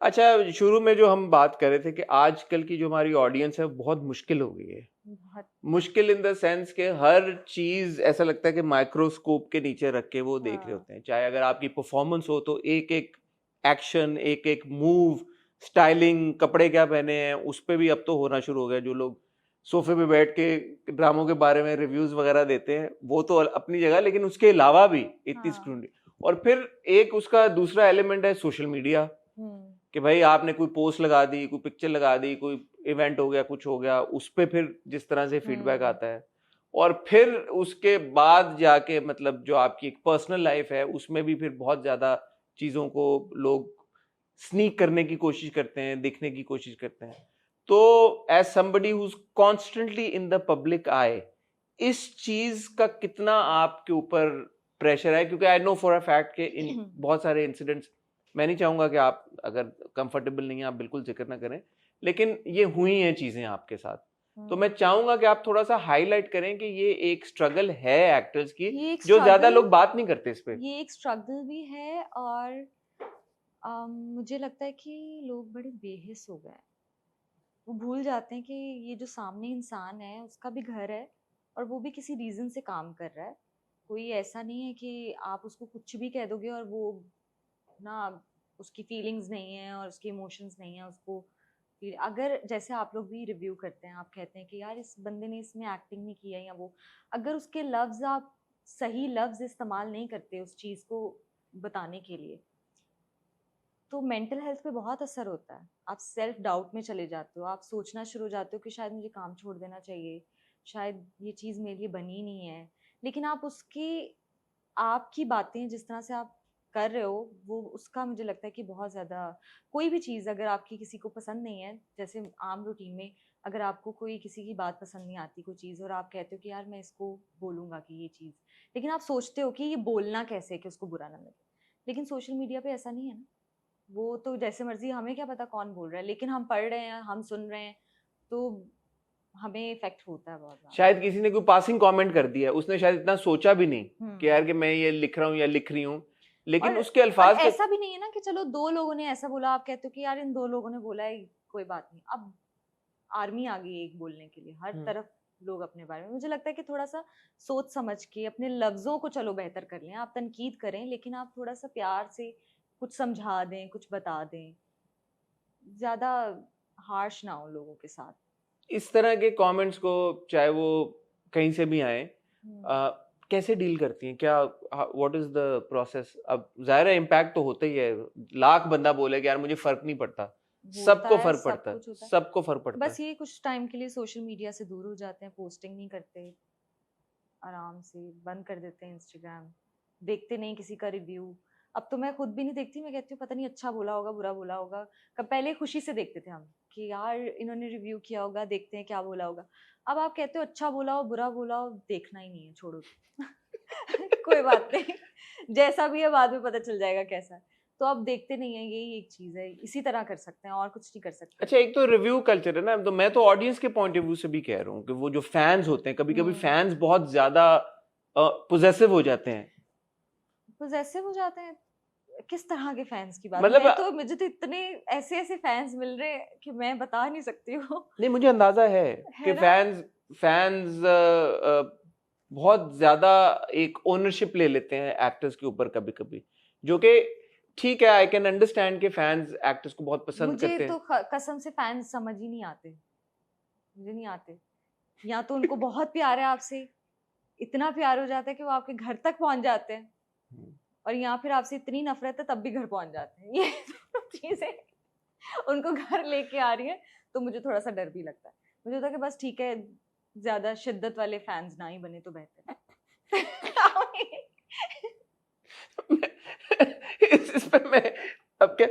अच्छा, शुरू में जो हम बात कर रहे थे कि आजकल की जो हमारी ऑडियंस है बहुत मुश्किल हो गई है। बहुत मुश्किल इन द सेंस कि हर चीज ऐसा लगता है कि माइक्रोस्कोप के नीचे रख के वो देख रहे हाँ होते हैं। चाहे अगर आपकी परफॉर्मेंस हो तो एक एक एक्शन, एक एक मूव, स्टाइलिंग, कपड़े क्या पहने हैं, उस पे भी अब तो होना शुरू हो गया। जो लोग सोफे पे बैठ के ड्रामों के बारे में रिव्यूज वगैरह देते हैं वो तो अपनी जगह, लेकिन उसके अलावा भी इतनी हाँ स्क्रूटनी। और फिर एक उसका दूसरा एलिमेंट है सोशल मीडिया, हम्म कि भाई आपने कोई पोस्ट लगा दी, कोई पिक्चर लगा दी, कोई इवेंट हो गया, कुछ हो गया, उस पे फिर जिस तरह से फीडबैक हम्म आता है। और फिर उसके बाद जाके मतलब जो आपकी एक पर्सनल लाइफ है उसमें भी फिर बहुत ज्यादा चीजों को लोग स्नीक करने की कोशिश करते हैं, दिखने की कोशिश करते हैं। तो as somebody who is constantly in the public eye, इस चीज का कितना आपके ऊपर प्रेशर है? क्योंकि I know for a fact कि इन बहुत सारे इंसिडेंट्स, मैं नहीं चाहूंगा कि आप अगर कंफर्टेबल नहीं है आप बिल्कुल जिक्र ना करें, लेकिन ये हुई हैं चीजें आपके साथ। तो मैं चाहूंगा कि आप थोड़ा सा हाईलाइट करें कि ये एक स्ट्रगल है एक्टर्स की, ये एक जो ज्यादा स्ट्रगल लोग बात नहीं करते इस पे। ये एक स्ट्रगल भी है। और मुझे लगता है कि लोग बड़े बेहिस हो गए हैं। वो भूल जाते हैं कि ये जो सामने इंसान है उसका भी घर है, और वो भी किसी रीजन से काम कर रहा है। कोई ऐसा नहीं है कि आप उसको कुछ भी कह दोगे और वो ना, उसकी फीलिंग्स नहीं है और उसके इमोशंस नहीं है उसको। अगर जैसे आप लोग भी रिव्यू करते हैं, आप कहते हैं कि यार इस बंदे ने इसमें एक्टिंग नहीं किया या वो, अगर उसके लफ्ज आप सही लफ्ज इस्तेमाल नहीं करते उस चीज को बताने के लिए, तो मेंटल हेल्थ पे बहुत असर होता है। आप सेल्फ डाउट में चले जाते हो, आप सोचना शुरू हो जाते हो कि शायद मुझे काम छोड़ देना चाहिए, शायद ये चीज़ मेरे लिए बनी नहीं है। लेकिन आप उसकी, आपकी बातें जिस तरह से आप कर रहे हो, वो उसका मुझे लगता है कि बहुत ज़्यादा, कोई भी चीज़ अगर आपकी किसी को पसंद नहीं है, जैसे आम रूटीन में अगर आपको कोई किसी की बात पसंद नहीं आती कोई चीज़, और आप कहते हो कि यार मैं इसको बोलूँगा कि ये चीज़, लेकिन आप सोचते हो कि ये बोलना कैसे कि उसको बुरा ना लगे। लेकिन सोशल मीडिया पे ऐसा नहीं है ना। वो तो जैसे मर्जी, हमें क्या पता कौन बोल रहा है, लेकिन हम पढ़ रहे हैं, हम सुन रहे हैं, तो हमें इफेक्ट होता है बहुत ज्यादा। शायद किसी ने कोई पासिंग कमेंट कर दिया, उसने शायद इतना सोचा भी नहीं कि यार हम्म कि मैं ये लिख रहा हूँ या लिख रही हूँ, लेकिन और उसके और अल्फाज के। ऐसा भी नहीं है ना कि चलो दो लोगों ने ऐसा बोला, आप कहते हो कि यार इन दो लोगों ने बोला है, कोई बात नहीं। अब आर्मी आ गई एक बोलने के लिए, हर हम्म। तरफ लोग अपने बारे में। मुझे लगता है कि थोड़ा सा सोच समझ के अपने लफ्जों को चलो बेहतर कर लें, आप तनकीद करें, लेकिन आप थोड़ा सा प्यार से कुछ समझा दें, कुछ बता दें, ज्यादा हार्श ना हो लोगों के साथ। इस तरह के कमेंट्स को, चाहे वो कहीं से भी आए, हम्म कैसे डील करती हैं? क्या, व्हाट इज द प्रोसेस? अब जाहिर है इम्पैक्ट तो होता ही है, लाख बंदा बोले कि यार मुझे फर्क नहीं पड़ता, होता सबको है, फर्क सब पड़ता है, कुछ होता है। सबको फर्क पड़ता है। बस ये कुछ टाइम के लिए सोशल मीडिया से दूर हो जाते हैं, पोस्टिंग नहीं करते, आराम से बंद कर देते हैं इंस्टाग्राम, देखते नहीं किसी का रिव्यू। अब तो मैं खुद भी नहीं देखती, मैं कहती हूँ पता नहीं अच्छा बोला होगा बुरा बोला होगा। कब पहले खुशी से देखते थे हम कि यार इन्होंने रिव्यू किया होगा, देखते हैं क्या बोला होगा। अब आप कहते हो अच्छा बोला हो बुरा बोला हो, देखना ही नहीं है, छोड़ो कोई बात नहीं, जैसा भी है बाद में पता चल जाएगा कैसा है। तो अब देखते नहीं है, यही एक चीज है, इसी तरह कर सकते हैं और कुछ नहीं कर सकते। अच्छा, एक तो रिव्यू कल्चर है ना, तो मैं तो ऑडियंस के पॉइंट ऑफ व्यू से भी कह रहा हूँ कि वो जो फैंस होते हैं, कभी कभी हम्म फैंस बहुत ज्यादा पोजेसिव हो जाते हैं। पोजेसिव हो जाते हैं। किस तरह के फैंस की बात, मतलब मुझे तो इतने ऐसे ऐसे फैंस मिल रहे हैं कि मैं बता नहीं सकती हूँ। नहीं, मुझे अंदाजा है कि है ना। फैंस फैंस बहुत ज्यादा एक ओनरशिप ले लेते हैं एक्टर्स के ऊपर कभी कभी, जो कि ठीक है, आई कैन अंडरस्टैंड कि फैंस एक्टर्स को बहुत पसंद मुझे करते तो हैं। कसम से फैंस समझ ही नहीं आते, मुझे नहीं आते। या तो उनको बहुत प्यार है आपसे, इतना प्यार हो जाता है कि वो आपके घर तक पहुंच जाते हैं, और या फिर आपसे इतनी नफरत है तब भी घर पहुंच जाते हैं। ये दोनों चीजें उनको घर लेके आ रही है, तो मुझे थोड़ा सा डर भी लगता है। मुझे होता है कि बस ठीक है, ज्यादा शिद्दत वाले फैंस ना ही बने तो बेहतर है। इस पे मैं अब क्या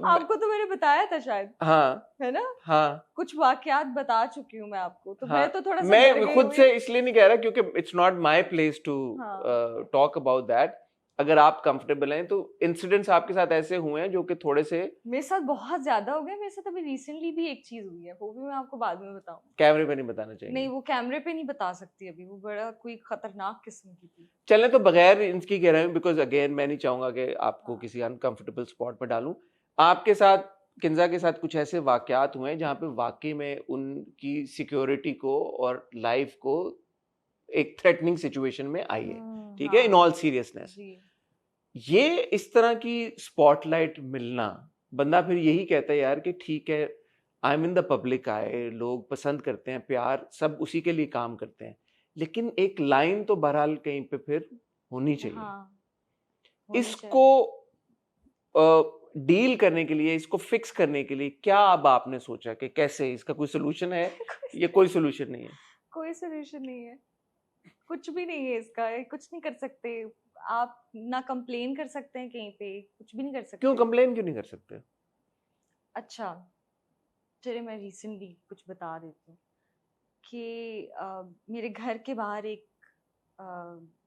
आपको तो मैंने बताया था शायद, हाँ, है ना। हाँ, कुछ वाकयात बता चुकी हूँ मैं आपको, तो मैं हाँ। तो थोड़ा सा डर मैं गई खुद हुई से हूँ। इसलिए नहीं कह रहा क्योंकि it's not my place to हाँ टॉक अबाउट दैट। अगर आप कंफर्टेबल हैं तो इंसिडेंट्स आपके साथ ऐसे हुए हैं जो कि थोड़े से मेरे साथ बहुत ज्यादा हो गया। मेरे साथ अभी रिसेंटली भी एक चीज हुई है, वो भी मैं आपको बाद में बताऊँ। कैमरे पे नहीं बताना नहीं, चाहिए। वो कैमरे पे नहीं बता सकती अभी, वो बड़ा कोई खतरनाक किस्म की थी। चलें तो बगैर इनकी कह रहे हैं, बिकॉज अगेन मैं नहीं चाहूंगा कि आपको हाँ किसी अनकंफर्टेबल स्पॉट पर डालूं। आपके साथ, किंजा के साथ कुछ ऐसे वाकयात हुए हैं जहाँ पे वाकई में उनकी सिक्योरिटी को और लाइफ को एक थ्रेटनिंग सिचुएशन में आई है, ठीक है, इन हाँ ऑल सीरियसनेस। जी ये इस तरह की स्पॉटलाइट मिलना, बंदा फिर यही कहता है यार कि ठीक है, I am in the public आए, लोग पसंद करते हैं, प्यार सब उसी के लिए काम करते हैं, लेकिन एक लाइन तो बहरहाल कहीं पे फिर होनी चाहिए। हाँ होनी इसको चाहिए। डील करने के लिए, इसको फिक्स करने के लिए क्या अब आपने सोचा कि कैसे, इसका कोई सोल्यूशन है? ये कोई सोल्यूशन नहीं है? कोई सोल्यूशन नहीं है, कुछ भी नहीं है इसका, कुछ नहीं कर सकते आप, ना कंप्लेन कर सकते हैं कहीं पे, कुछ भी नहीं कर क्यों सकते। कंप्लेन क्यों नहीं कर सकते? अच्छा चलिए मैं रिसेंटली कुछ बता देती हूँ कि मेरे घर के बाहर एक अ,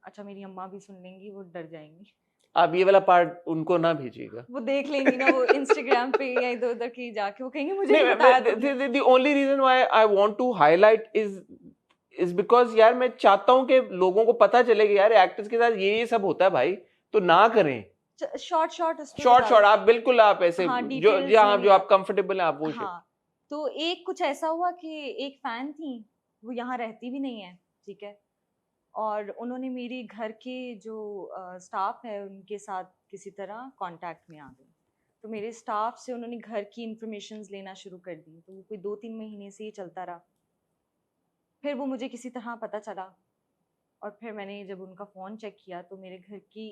अच्छा मेरी अम्मा भी सुन लेंगी, वो डर जाएंगी। आप ये वाला पार्ट उनको ना भेजिएगा। वो देख लेंगी ना, वो इंस्टाग्राम पे या इधर उधर कहीं जाके वो कहेंगे मुझे नहीं बताया तुमने। नहीं, the only reason why I want to highlight is because यार मैं चाहता हूँ कि लोगों को पता चले कि यार एक्टर्स के साथ ये सब होता है भाई, तो ना करें। शॉर्ट शॉर्ट उस पे शॉर्ट बता शॉर्ट देती आप बिल्कुल, आप ऐसे हूँ। हाँ जो डिटेल्स में जहाँ नहीं जो आप जाती। कंफर्टेबल हैं आप वो शेयर। हाँ तो एक कुछ ऐसा हुआ कि एक फैन थी, वो यहाँ रहती भी नहीं है, ठीक है, और उन्होंने मेरे घर के जो स्टाफ है उनके साथ किसी तरह कांटेक्ट में आ गई, तो मेरे स्टाफ से उन्होंने घर की इंफॉर्मेशंस लेना शुरू कर दी, तो वो कोई 2-3 महीने से ये चलता रहा। फिर वो मुझे किसी तरह पता चला, और फिर मैंने जब उनका फ़ोन चेक किया तो मेरे घर की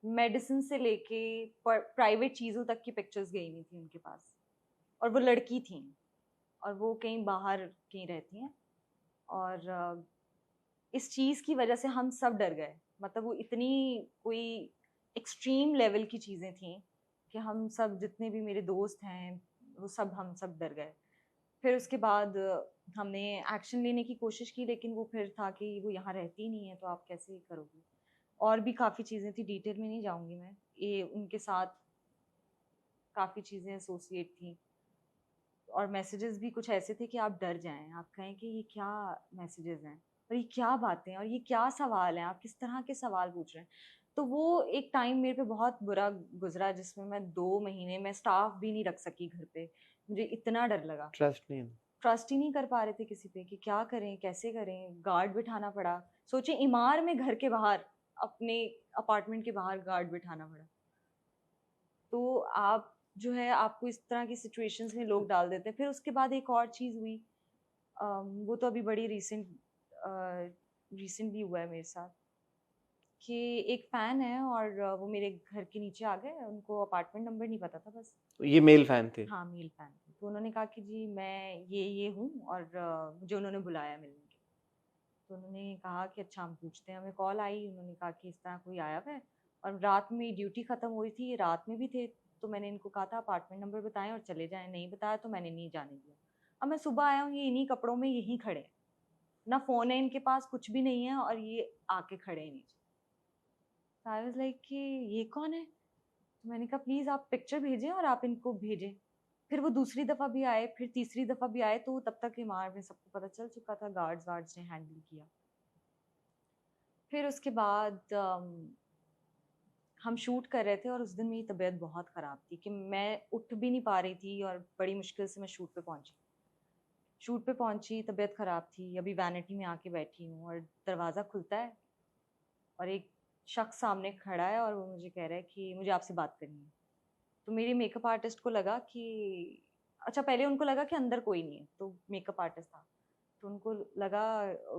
मेडिसिन से लेके प्राइवेट चीज़ों तक की पिक्चर्स गई हुई थी उनके पास, और वो लड़की थी, और वो कहीं बाहर कहीं रहती हैं, और इस चीज़ की वजह से हम सब डर गए। मतलब वो इतनी कोई एक्सट्रीम लेवल की चीज़ें थी कि हम सब जितने भी मेरे दोस्त हैं वो सब, हम सब डर गए। फिर उसके बाद हमने एक्शन लेने की कोशिश की, लेकिन वो फिर था कि वो यहाँ रहती नहीं है तो आप कैसे करोगे। और भी काफ़ी चीज़ें थी, डिटेल में नहीं जाऊँगी मैं, ये उनके साथ काफ़ी चीज़ें एसोसिएट थी, और मैसेजेस भी कुछ ऐसे थे कि आप डर जाएं, आप कहें कि ये क्या मैसेजेस हैं और ये क्या बातें और ये क्या सवाल हैं, आप किस तरह के सवाल पूछ रहे हैं। तो वो एक टाइम मेरे पे बहुत बुरा गुजरा, जिसमें मैं 2 महीने में स्टाफ भी नहीं रख सकी घर पे, मुझे इतना डर लगा। ट्रस्ट नहीं है। ट्रस्ट ही नहीं कर पा रहे थे किसी पे कि क्या करें कैसे करें, गार्ड बिठाना पड़ा। सोचे इमार में घर के बाहर, अपने अपार्टमेंट के बाहर गार्ड बिठाना पड़ा। तो आप जो है, आपको इस तरह की सिचुएशंस में लोग डाल देते हैं। फिर उसके बाद एक और चीज़ हुई, वो तो अभी बड़ी रिसेंटली हुआ है मेरे साथ, कि एक फ़ैन है और वो मेरे घर के नीचे आ गए, उनको अपार्टमेंट नंबर नहीं पता था बस। ये मेल फैन थे? हाँ मेल फ़ैन थे, तो उन्होंने कहा कि जी मैं ये हूँ, और मुझे उन्होंने बुलाया मिलने के लिए। तो उन्होंने कहा कि अच्छा हम पूछते हैं, हमें कॉल आई, उन्होंने कहा कि इस तरह कोई आया हुआ है, और रात में ड्यूटी ख़त्म हुई थी, ये रात में भी थे, तो मैंने इनको कहा था अपार्टमेंट नंबर बताएं और चले जाएं, नहीं बताया तो मैंने नहीं जाने दिया। अब मैं सुबह आया हूँ, ये इन्हीं कपड़ों में यहीं खड़े हैं, ना फ़ोन है इनके पास, कुछ भी नहीं है, और ये आके खड़े हैं नीचे। तो आई वाज लाइक कि ये कौन है? तो मैंने कहा प्लीज़ आप पिक्चर भेजें और आप इनको भेजें। फिर वो दूसरी दफ़ा भी आए, फिर तीसरी दफ़ा भी आए, तो तब तक इमार में सबको पता चल चुका था, गार्ड्स वार्ड्स ने हैंडल किया। फिर उसके बाद हम शूट कर रहे थे, और उस दिन मेरी तबीयत बहुत ख़राब थी कि मैं उठ भी नहीं पा रही थी, और बड़ी मुश्किल से मैं शूट पे पहुंची। तबीयत ख़राब थी, अभी वैनिटी में आके बैठी हूँ, और दरवाज़ा खुलता है और एक शख्स सामने खड़ा है, और वो मुझे कह रहा है कि मुझे आपसे बात करनी है। तो मेरे मेकअप आर्टिस्ट को लगा कि, अच्छा पहले उनको लगा कि अंदर कोई नहीं है, तो मेकअप आर्टिस्ट था, तो उनको लगा,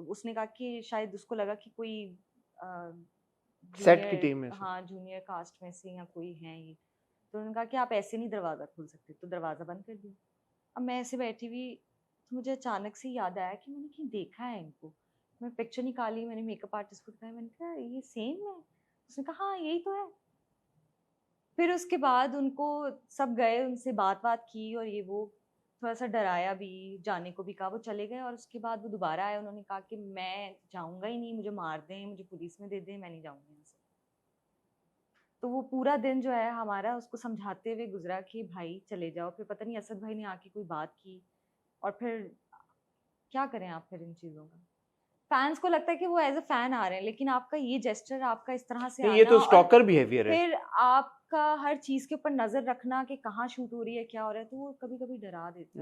उसने कहा कि शायद उसको लगा कि कोई सेट की जूनियर, टीम में से? हाँ जूनियर कास्ट में से या कोई है ये। तो उन्होंने कहा कि आप ऐसे नहीं दरवाज़ा खोल सकते, तो दरवाज़ा बंद कर दिया। अब मैं ऐसे बैठी हुई, तो मुझे अचानक से याद आया कि मैंने कहीं देखा है इनको। मैं पिक्चर निकाली, मैंने मेकअप आर्टिस्ट को दिखाया, मैंने कहा ये सेम है? उसने कहा हाँ यही तो है। फिर उसके बाद उनको सब गए, उनसे बात-वात की, और ये वो थोड़ा-सा डराया भी, जाने को भी कहा, वो चले गए, और उसके बाद वो दोबारा आए, उन्होंने कहा कि मैं जाऊँगा ही नहीं, मुझे मार दें, मुझे पुलिस में दे दें, मैं नहीं जाऊँगा यहाँ से। तो वो पूरा दिन जो है हमारा उसको समझाते हुए गुज़रा कि भाई चले जाओ, फिर पता नहीं असद भाई ने आके कोई बात की, और फिर क्या करें आप फिर इन चीज़ों का? फैंस को लगता है कि वो एज अ फैन आ रहे हैं, लेकिन आपका ये जेस्चर, आपका इस तरह से नहीं, ये आना तो और स्टॉकर बिहेवियर है। फिर आपका हर चीज के ऊपर नजर रखना कि कहाँ शूट हो रही है, क्या हो रहा है, तो वो कभी कभी डरा देता है।